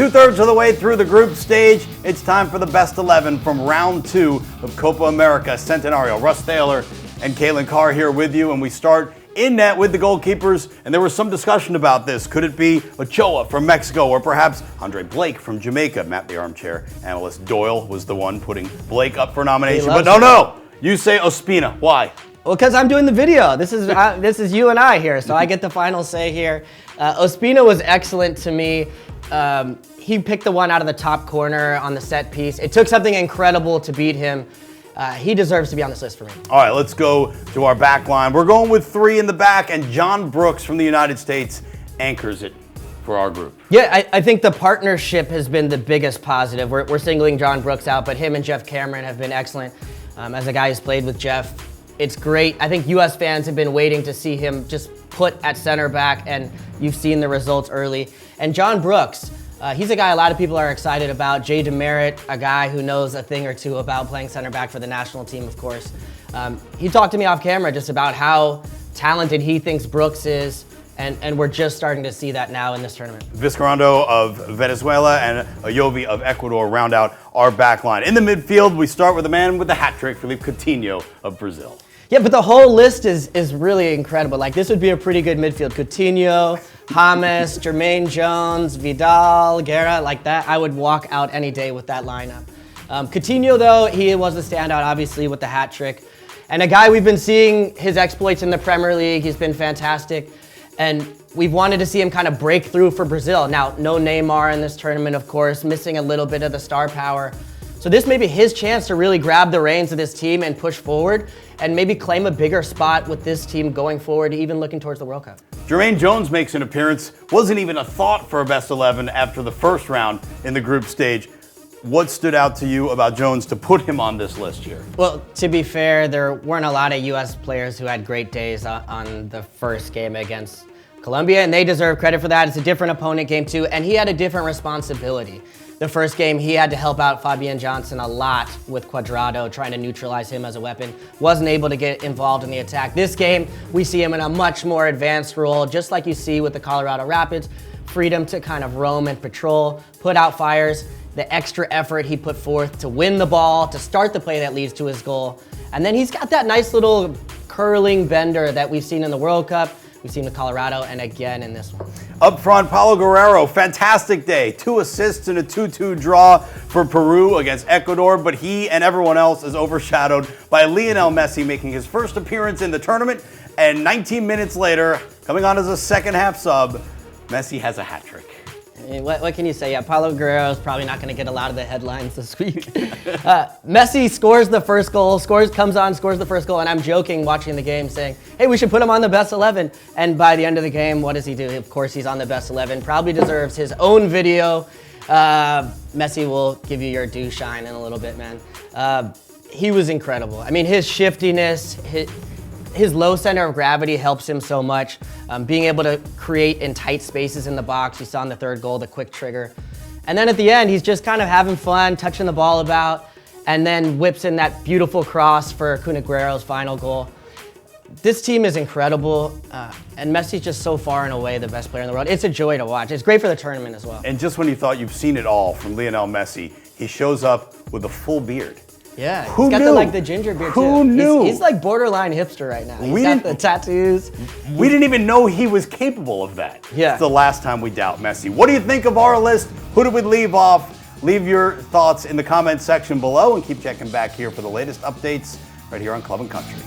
2/3 of the way through the group stage. It's time for the best 11 from round 2 of Copa America Centenario. Russ, Thaler, and Calen Carr here with you, and we start in net with the goalkeepers, and there was some discussion about this. Could it be Ochoa from Mexico or perhaps Andre Blake from Jamaica? Matt, the armchair analyst Doyle, was the one putting Blake up for nomination. But no, you say Ospina. Why? Well, because I'm doing the video. This is you and I here, so I get the final say here. Ospina was excellent to me. He picked the one out of the top corner on the set piece. It took something incredible to beat him. He deserves to be on this list for me. All right, let's go to our back line. We're going with 3 in the back, and John Brooks from the United States anchors it for our group. Yeah, I think the partnership has been the biggest positive. We're singling John Brooks out, but him and Jeff Cameron have been excellent. As a guy who's played with Jeff, it's great. I think U.S. fans have been waiting to see him just put at center back, and you've seen the results early. And John Brooks, he's a guy a lot of people are excited about. Jay DeMerit, a guy who knows a thing or two about playing center back for the national team, of course. He talked to me off camera just about how talented he thinks Brooks is, and we're just starting to see that now in this tournament. Vizcarrondo of Venezuela and Ayovi of Ecuador round out our back line. In the midfield, we start with the man with the hat trick, Philippe Coutinho of Brazil. Yeah, but the whole list is really incredible. Like, this would be a pretty good midfield. Coutinho, James, Jermaine Jones, Vidal, Guerra, like that. I would walk out any day with that lineup. Coutinho, though, he was the standout, obviously, with the hat trick. And a guy we've been seeing his exploits in the Premier League. He's been fantastic. And we've wanted to see him kind of break through for Brazil. Now, no Neymar in this tournament, of course, missing a little bit of the star power. So this may be his chance to really grab the reins of this team and push forward and maybe claim a bigger spot with this team going forward, even looking towards the World Cup. Jermaine Jones makes an appearance. Wasn't even a thought for a best 11 after the first round in the group stage. What stood out to you about Jones to put him on this list here? Well, to be fair, there weren't a lot of U.S. players who had great days on the first game against Colombia, and they deserve credit for that. It's a different opponent game too, and he had a different responsibility. The first game, he had to help out Fabian Johnson a lot with Cuadrado, trying to neutralize him as a weapon. Wasn't able to get involved in the attack. This game, we see him in a much more advanced role, just like you see with the Colorado Rapids. Freedom to kind of roam and patrol, put out fires, the extra effort he put forth to win the ball, to start the play that leads to his goal. And then he's got that nice little curling bender that we've seen in the World Cup. We've seen with Colorado, and again in this one. Up front, Paulo Guerrero, fantastic day. 2 assists and a 2-2 draw for Peru against Ecuador, but he and everyone else is overshadowed by Lionel Messi making his first appearance in the tournament, and 19 minutes later, coming on as a second-half sub, Messi has a hat trick. What can you say? Yeah, Paulo Guerrero is probably not going to get a lot of the headlines this week. Messi scores the first goal, comes on, scores the first goal, and I'm joking watching the game saying, hey, we should put him on the best 11. And by the end of the game, what does he do? Of course, he's on the best 11. Probably deserves his own video. Messi will give you your due shine in a little bit, man. He was incredible. I mean, his shiftiness, his low center of gravity helps him so much. Being able to create in tight spaces in the box. You saw in the third goal, the quick trigger. And then at the end, he's just kind of having fun, touching the ball about, and then whips in that beautiful cross for Kun Aguero's final goal. This team is incredible, and Messi's just so far and away the best player in the world. It's a joy to watch. It's great for the tournament as well. And just when you thought you've seen it all from Lionel Messi, he shows up with a full beard. Yeah, Who he's got knew? the ginger beard Who too. knew? He's like borderline hipster right now. He's got the tattoos. We didn't even know he was capable of that. Yeah. It's the last time we doubt Messi. What do you think of our list? Who did we leave off? Leave your thoughts in the comments section below and keep checking back here for the latest updates right here on Club and Country.